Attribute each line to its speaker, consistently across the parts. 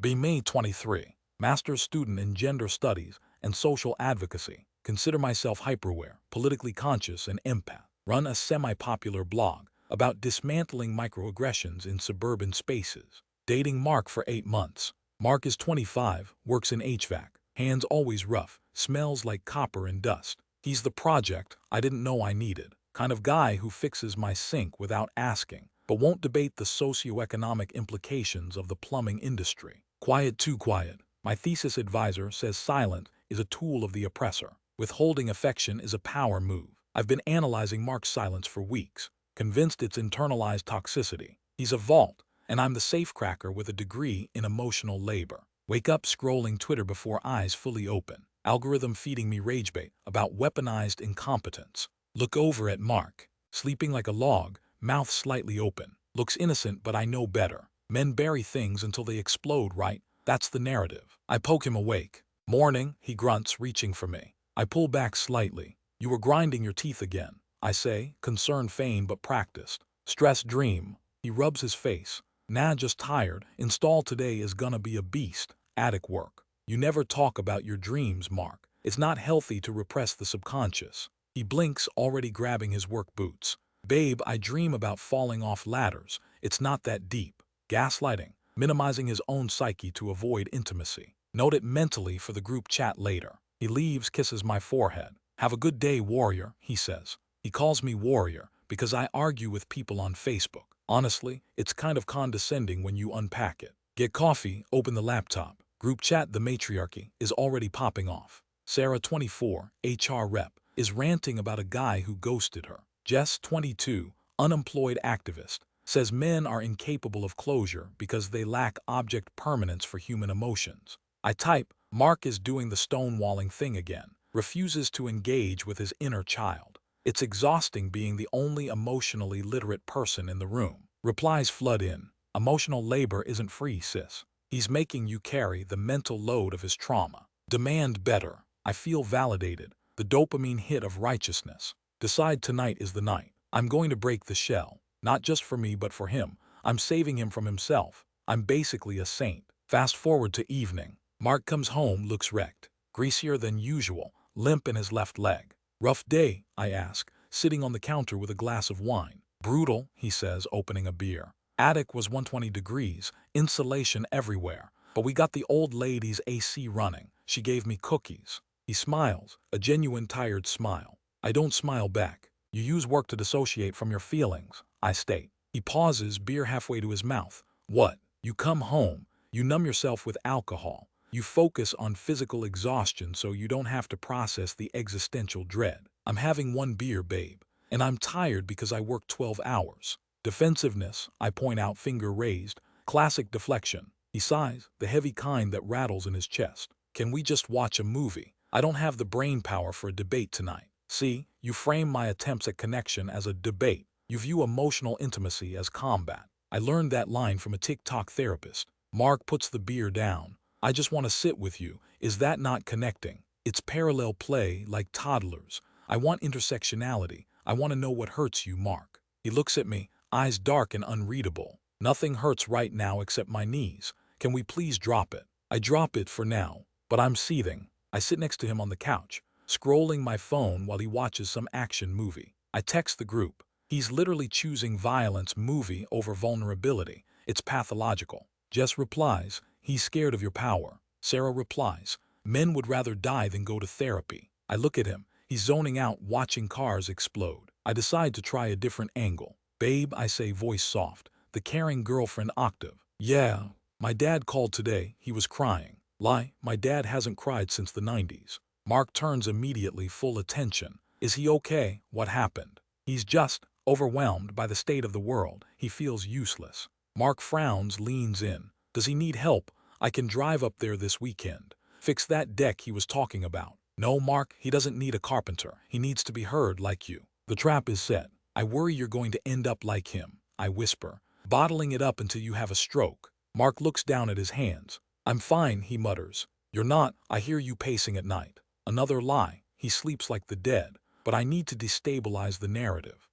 Speaker 1: Be May 23. Master's student in gender studies and social advocacy. Consider myself hyperaware, politically conscious, and empath. Run a semi-popular blog about dismantling microaggressions in suburban spaces. Dating Mark for 8 months. Mark is 25, works in HVAC, hands always rough, smells like copper and dust. He's the project I didn't know I needed. Kind of guy who fixes my sink without asking, but won't debate the socioeconomic implications of the plumbing industry. Quiet too quiet. My thesis advisor says silent is a tool of the oppressor. Withholding affection is a power move. I've been analyzing Mark's silence for weeks, convinced it's internalized toxicity. He's a vault, and I'm the safecracker with a degree in emotional labor. Wake up scrolling Twitter before eyes fully open. Algorithm feeding me ragebait about weaponized incompetence. Look over at Mark, sleeping like a log, mouth slightly open. Looks innocent, but I know better. Men bury things until they explode, right? That's the narrative. I poke him awake. Morning, he grunts, reaching for me. I pull back slightly. You were grinding your teeth again, I say, concern feigned but practiced. Stress dream. He rubs his face. Nah, just tired. Install today is gonna be a beast. Attic work. You never talk about your dreams, Mark. It's not healthy to repress the subconscious. He blinks, already grabbing his work boots. Babe, I dream about falling off ladders. It's not that deep. Gaslighting, minimizing his own psyche to avoid intimacy. Note it mentally for the group chat later. He leaves, kisses my forehead. Have a good day, warrior, he says. He calls me warrior because I argue with people on Facebook. Honestly, it's kind of condescending when you unpack it. Get coffee, open the laptop. Group chat, the matriarchy, is already popping off. Sarah, 24, HR rep, is ranting about a guy who ghosted her. Jess, 22, unemployed activist, says men are incapable of closure because they lack object permanence for human emotions. I type, Mark is doing the stonewalling thing again, refuses to engage with his inner child. It's exhausting being the only emotionally literate person in the room. Replies flood in. Emotional labor isn't free, sis. He's making you carry the mental load of his trauma. Demand better. I feel validated. The dopamine hit of righteousness. Decide tonight is the night. I'm going to break the shell. Not just for me, but for him. I'm saving him from himself. I'm basically a saint. Fast forward to evening. Mark comes home, looks wrecked. Greasier than usual, limp in his left leg. Rough day, I ask, sitting on the counter with a glass of wine. Brutal, he says, opening a beer. Attic was 120 degrees, insulation everywhere. But we got the old lady's AC running. She gave me cookies. He smiles, a genuine tired smile. I don't smile back. You use work to dissociate from your feelings, I state. He pauses, beer halfway to his mouth. What? You come home. You numb yourself with alcohol. You focus on physical exhaustion so you don't have to process the existential dread. I'm having one beer, babe, and I'm tired because I worked 12 hours. Defensiveness, I point out, finger raised. Classic deflection. He sighs, the heavy kind that rattles in his chest. Can we just watch a movie? I don't have the brain power for a debate tonight. See, you frame my attempts at connection as a debate. You view emotional intimacy as combat. I learned that line from a TikTok therapist. Mark puts the beer down. I just want to sit with you. Is that not connecting? It's parallel play, like toddlers. I want intersectionality. I want to know what hurts you, Mark. He looks at me, eyes dark and unreadable. Nothing hurts right now except my knees. Can we please drop it? I drop it for now, but I'm seething. I sit next to him on the couch, scrolling my phone while he watches some action movie. I text the group. He's literally choosing violence movie over vulnerability. It's pathological. Jess replies, he's scared of your power. Sarah replies, men would rather die than go to therapy. I look at him. He's zoning out, watching cars explode. I decide to try a different angle. Babe, I say, voice soft, the caring girlfriend octave. Yeah, my dad called today. He was crying. Lie, my dad hasn't cried since the 90s. Mark turns immediately, full attention. Is he okay? What happened? He's just overwhelmed by the state of the world. He feels useless. Mark frowns, leans in. Does he need help? I can drive up there this weekend. Fix that deck he was talking about. No, Mark, he doesn't need a carpenter. He needs to be heard like you. The trap is set. I worry you're going to end up like him, I whisper, bottling it up until you have a stroke. Mark looks down at his hands. I'm fine, he mutters. You're not. I hear you pacing at night. Another lie. He sleeps like the dead. But I need to destabilize the narrative.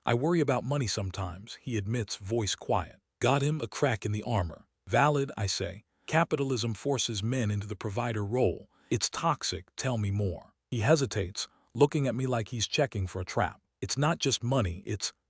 Speaker 1: I worry about money sometimes, he admits, voice quiet. Got him a crack in the armor. Valid, I say. Capitalism forces men into the provider role. It's toxic, tell me more. He hesitates, looking at me like he's checking for a trap. It's not just money,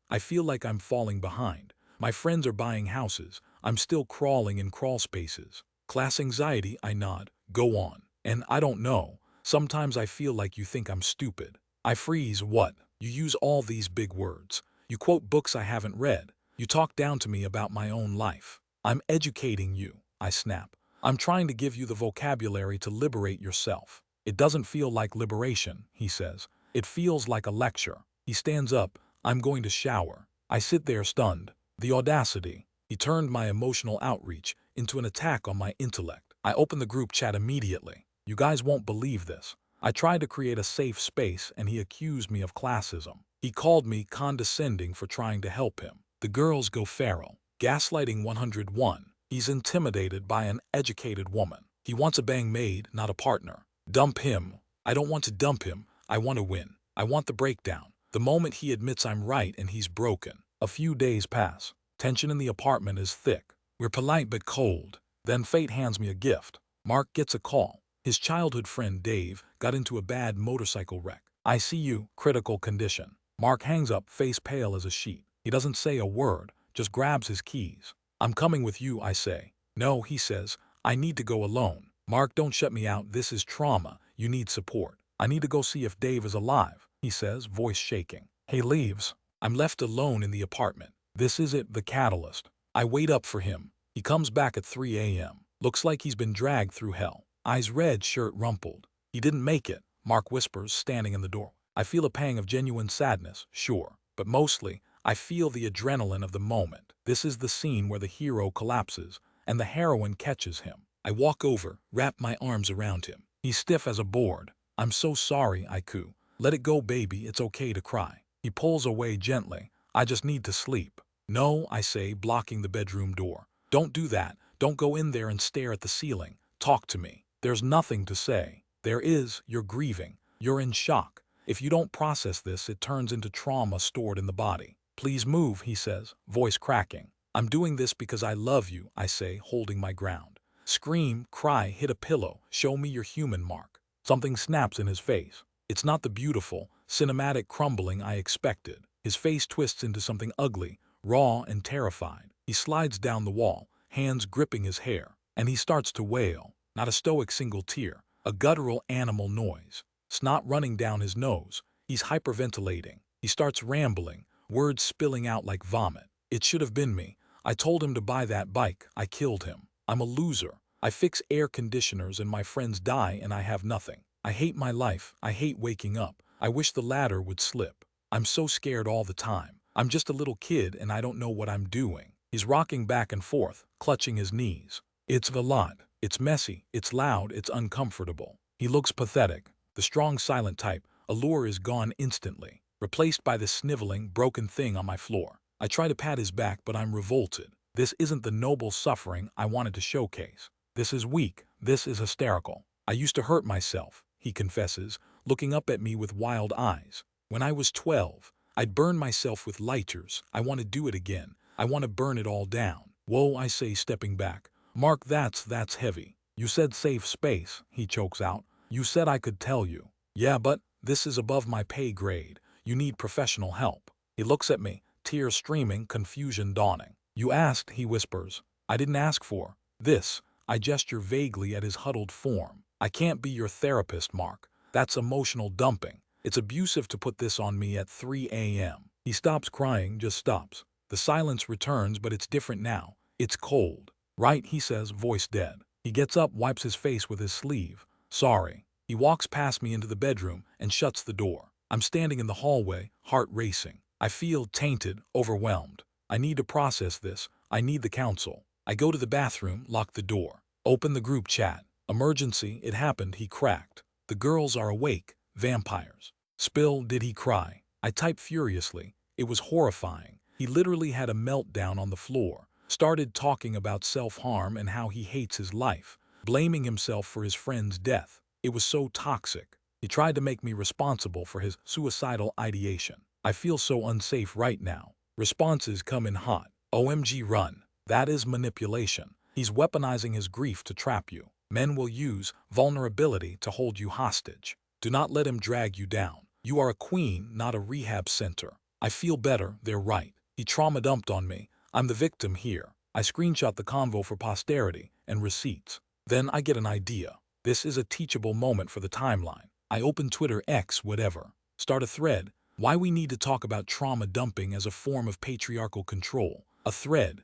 Speaker 1: I feel like I'm falling behind. My friends are buying houses. I'm still crawling in crawl spaces. Class anxiety, I nod. Go on. And I don't know. Sometimes I feel like you think I'm stupid. I freeze. What? You use all these big words. You quote books I haven't read. You talk down to me about my own life. I'm educating you, I snap. I'm trying to give you the vocabulary to liberate yourself. It doesn't feel like liberation, he says. It feels like a lecture. He stands up. I'm going to shower. I sit there stunned. The audacity. He turned my emotional outreach into an attack on my intellect. I opened the group chat immediately. You guys won't believe this. I tried to create a safe space and he accused me of classism. He called me condescending for trying to help him. The girls go feral. Gaslighting 101. He's intimidated by an educated woman. He wants a bang maid, not a partner. Dump him. I don't want to dump him. I want to win. I want the breakdown. The moment he admits I'm right and he's broken. A few days pass. Tension in the apartment is thick. We're polite but cold. Then fate hands me a gift. Mark gets a call. His childhood friend Dave got into a bad motorcycle wreck. I see you, critical condition. Mark hangs up, face pale as a sheet. He doesn't say a word, just grabs his keys. I'm coming with you, I say. No, he says, I need to go alone. Mark, don't shut me out, this is trauma. You need support. I need to go see if Dave is alive, he says, voice shaking. He leaves. I'm left alone in the apartment. This is it, the catalyst. I wait up for him. He comes back at 3 a.m. Looks like he's been dragged through hell. Eyes red, shirt rumpled. He didn't make it, Mark whispers, standing in the door. I feel a pang of genuine sadness, sure, but mostly, I feel the adrenaline of the moment. This is the scene where the hero collapses, and the heroine catches him. I walk over, wrap my arms around him. He's stiff as a board. I'm so sorry, I coo. Let it go, baby, it's okay to cry. He pulls away gently. I just need to sleep. No, I say, blocking the bedroom door. Don't do that. Don't go in there and stare at the ceiling. Talk to me. There's nothing to say. There is, you're grieving. You're in shock. If you don't process this, it turns into trauma stored in the body. Please move, he says, voice cracking. I'm doing this because I love you, I say, holding my ground. Scream, cry, hit a pillow, show me your human mark. Something snaps in his face. It's not the beautiful, cinematic crumbling I expected. His face twists into something ugly, raw and terrified. He slides down the wall, hands gripping his hair, and he starts to wail. Not a stoic single tear, a guttural animal noise. Snot running down his nose. He's hyperventilating. He starts rambling, words spilling out like vomit. It should have been me. I told him to buy that bike. I killed him. I'm a loser. I fix air conditioners and my friends die and I have nothing. I hate my life. I hate waking up. I wish the ladder would slip. I'm so scared all the time. I'm just a little kid and I don't know what I'm doing. He's rocking back and forth, clutching his knees. It's a lot. It's messy. It's loud. It's uncomfortable. He looks pathetic. The strong, silent type. Allure is gone instantly, replaced by the sniveling, broken thing on my floor. I try to pat his back, but I'm revolted. This isn't the noble suffering I wanted to showcase. This is weak. This is hysterical. I used to hurt myself, he confesses, looking up at me with wild eyes. When I was 12, I'd burn myself with lighters. I want to do it again. I want to burn it all down. Whoa, I say, stepping back. Mark, that's heavy. You said safe space, he chokes out. You said I could tell you. Yeah, but this is above my pay grade. You need professional help. He looks at me, tears streaming, confusion dawning. You asked, he whispers. I didn't ask for this. I gesture vaguely at his huddled form. I can't be your therapist, Mark. That's emotional dumping. It's abusive to put this on me at 3 a.m. He stops crying, just stops. The silence returns, but it's different now. It's cold. Right, he says, voice dead. He gets up, wipes his face with his sleeve. Sorry. He walks past me into the bedroom and shuts the door. I'm standing in the hallway, heart racing. I feel tainted, overwhelmed. I need to process this. I need the counsel. I go to the bathroom, lock the door. Open the group chat. Emergency, it happened, he cracked. The girls are awake. Vampires. Spill, did he cry? I type furiously. It was horrifying. He literally had a meltdown on the floor. Started talking about self-harm and how he hates his life, blaming himself for his friend's death. It was so toxic. He tried to make me responsible for his suicidal ideation. I feel so unsafe right now. Responses come in hot. OMG, run. That is manipulation. He's weaponizing his grief to trap you. Men will use vulnerability to hold you hostage. Do not let him drag you down. You are a queen, not a rehab center. I feel better, they're right. He trauma dumped on me. I'm the victim here. I screenshot the convo for posterity and receipts. Then I get an idea. This is a teachable moment for the timeline. I open Twitter, X, whatever. Start a thread. Why we need to talk about trauma dumping as a form of patriarchal control. A thread.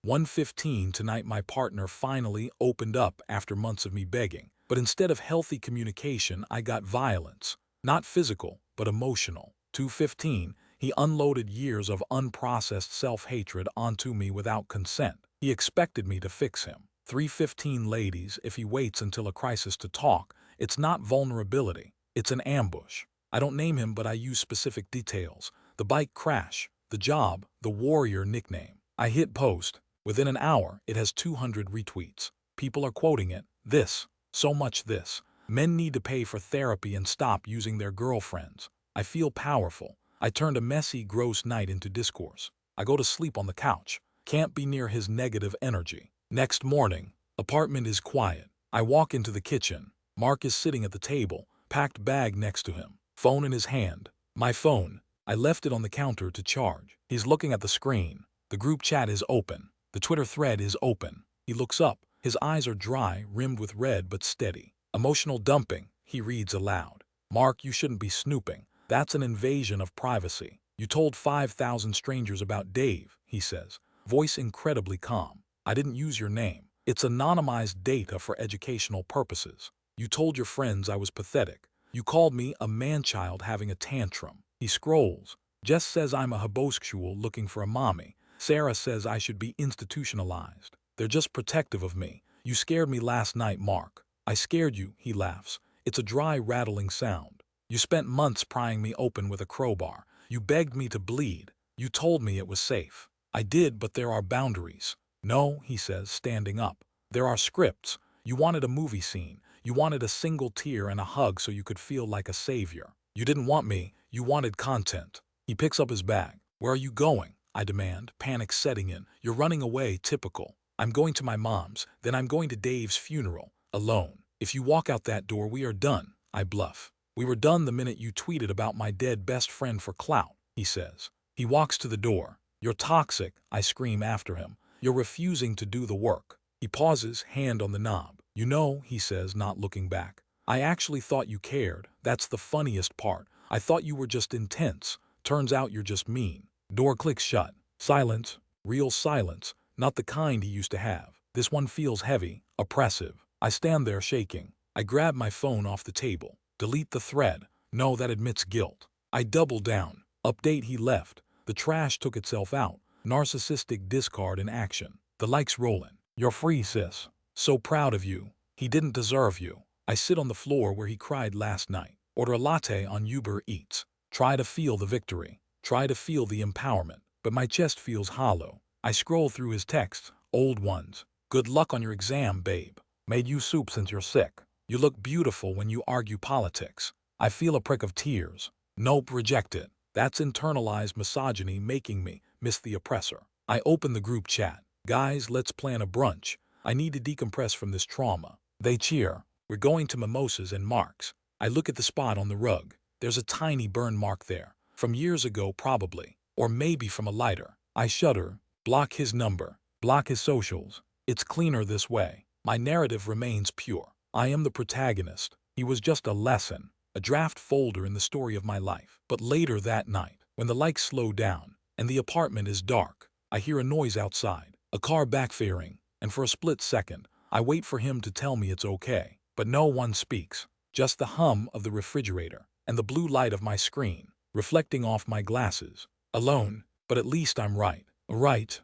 Speaker 1: 1:15 tonight my partner finally opened up after months of me begging. But instead of healthy communication, I got violence. Not physical, but emotional. 2:15, he unloaded years of unprocessed self-hatred onto me without consent. He expected me to fix him. 3:15 ladies, if he waits until a crisis to talk, it's not vulnerability, it's an ambush. I don't name him, but I use specific details. The bike crash, the job, the warrior nickname. I hit post. Within an hour, it has 200 retweets. People are quoting it. This, so much this. Men need to pay for therapy and stop using their girlfriends. I feel powerful. I turned a messy, gross night into discourse. I go to sleep on the couch. Can't be near his negative energy. Next morning, apartment is quiet. I walk into the kitchen. Mark is sitting at the table, packed bag next to him. Phone in his hand. My phone. I left it on the counter to charge. He's looking at the screen. The group chat is open. The Twitter thread is open. He looks up. His eyes are dry, rimmed with red but steady. Emotional dumping, he reads aloud. Mark, you shouldn't be snooping. That's an invasion of privacy. You told 5,000 strangers about Dave, he says, voice incredibly calm. I didn't use your name. It's anonymized data for educational purposes. You told your friends I was pathetic. You called me a man-child having a tantrum. He scrolls. Jess says I'm a homosexual looking for a mommy. Sarah says I should be institutionalized. They're just protective of me. You scared me last night, Mark. I scared you, he laughs. It's a dry, rattling sound. You spent months prying me open with a crowbar. You begged me to bleed. You told me it was safe. I did, but there are boundaries. No, he says, standing up. There are scripts. You wanted a movie scene. You wanted a single tear and a hug so you could feel like a savior. You didn't want me. You wanted content. He picks up his bag. Where are you going? I demand, panic setting in. You're running away, typical. I'm going to my mom's, then I'm going to Dave's funeral, alone. If you walk out that door, we are done, I bluff. We were done the minute you tweeted about my dead best friend for clout, he says. He walks to the door. You're toxic, I scream after him. You're refusing to do the work. He pauses, hand on the knob. You know, he says, not looking back. I actually thought you cared. That's the funniest part. I thought you were just intense. Turns out you're just mean. Door clicks shut. Silence. Real silence. Not the kind he used to have. This one feels heavy, oppressive. I stand there shaking. I grab my phone off the table. Delete the thread. No, that admits guilt. I double down. Update, he left. The trash took itself out. Narcissistic discard in action. The likes rolling. You're free, sis. So proud of you. He didn't deserve you. I sit on the floor where he cried last night. Order a latte on Uber Eats. Try to feel the victory. Try to feel the empowerment. But my chest feels hollow. I scroll through his texts. Old ones. Good luck on your exam, babe. Made you soup since you're sick. You look beautiful when you argue politics. I feel a prick of tears. Nope, reject it. That's internalized misogyny making me miss the oppressor. I open the group chat. Guys, let's plan a brunch. I need to decompress from this trauma. They cheer. We're going to Mimosas and Mark's. I look at the spot on the rug. There's a tiny burn mark there. From years ago, probably. Or maybe from a lighter. I shudder. Block his number. Block his socials. It's cleaner this way. My narrative remains pure. I am the protagonist. He was just a lesson. A draft folder in the story of my life. But later that night, when the lights slow down, and the apartment is dark, I hear a noise outside. A car backfiring. And for a split second, I wait for him to tell me it's okay. But no one speaks. Just the hum of the refrigerator and the blue light of my screen, reflecting off my glasses. Alone, but at least I'm right. Right.